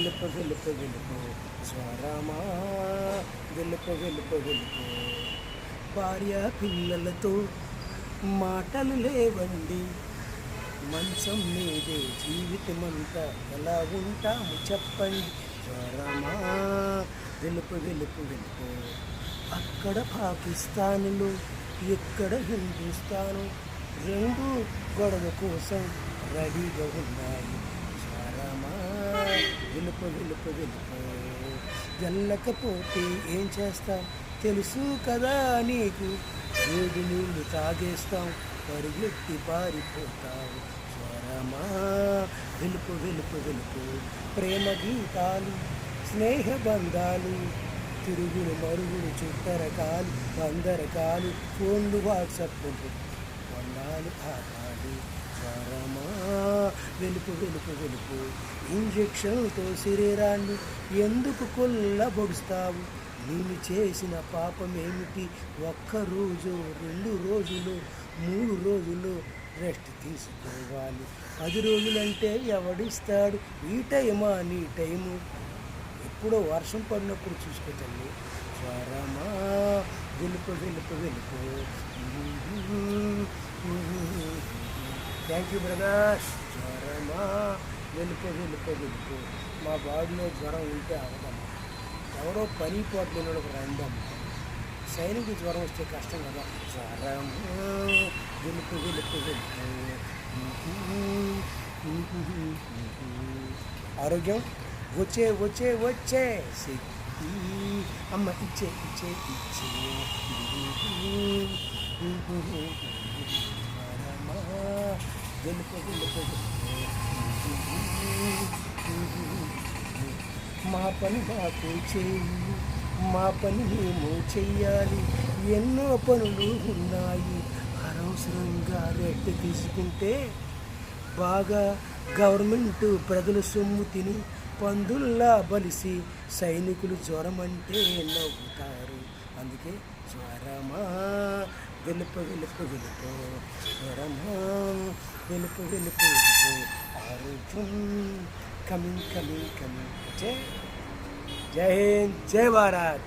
వెలుపు వెలుపు వెలుపు స్వరమా వెలుపు వెలుపు వెలుపు. భార్య పిల్లలతో మాటలు లేవండి, మంచం మీదే జీవితమంతా ఎలా ఉంటాము చెప్పండి. స్వరమా వెలుపు వెలుపు వెలుపు. అక్కడ పాకిస్తానులో ఇక్కడ హిందుస్థాను, రెండు గొడవ కోసం రెడీగా ఉన్నాయి. స్వరమా వెలుపు వెలుపు వెలుపు. వెళ్ళకపోతే ఏం చేస్తాం తెలుసు కదా నీకు, వేడి నీళ్ళు తాగేస్తాం, పరిగెత్తి పారిపోతావు. స్వరమా వెలుపు వెలుపు వెలుపు. ప్రేమ గీతాలు, స్నేహ బంధాలు, తిరుగులు మరుగులు, చుట్టరకాలు, 100 రకాలు, ఫోన్లు వాట్సాప్లు, వందాలు ఆపాలి. స్వరమా వెలుపు వెలుపు వెలుపు. ఇంజక్షన్లతో శరీరాన్ని ఎందుకు కొల్లబొడుస్తావు, నేను చేసిన పాపం ఏమిటి? 1 రోజు 2 రోజులు 3 రోజులు రెస్ట్ తీసుకోవాలి. 10 రోజులంటే ఎవడిస్తాడు? ఈ టైమా నీ టైము? ఎప్పుడో వర్షం పడినప్పుడు చూసుకోతండి. స్వరమా వెలుపు వెలుపు వెలుపు. Thank you brother. స్వరమా వెలుపు వెలుపు వెలుపు. మా బాడీలో జ్వరం ఉంటే అవదమ్మా, ఎవరో పని పోట్లేనోళ్ళకి రండమ్మా. సైనికు జ్వరం వస్తే కష్టం కదా. స్వరమా వెలుపు వెలుపు వెలుపు. ఆరోగ్యం వచ్చే వచ్చే వచ్చే శక్తి అమ్మ ఇచ్చే ఇచ్చే ఇచ్చే. వెలుపు వెలుపు. మా పని మాకు చేయి, మా పని మేము చెయ్యాలి, ఎన్నో పనులు ఉన్నాయి. అనవసరంగా రెట్టి తీసుకుంటే బాగా గవర్నమెంట్ ప్రజల సొమ్ము తిని పందుల్లా బలిసి సైనికులు జ్వరం అంటే నవ్వుతారు. అందుకే స్వరమా వెలుపు వెలుపు వెలుపు. స్వరమా వెలుపు వెలుపు వెలుపు. ఆరోగ్యం కమింగ్ కమింగ్ కమింగ్. జై హింద్, జై భారత్.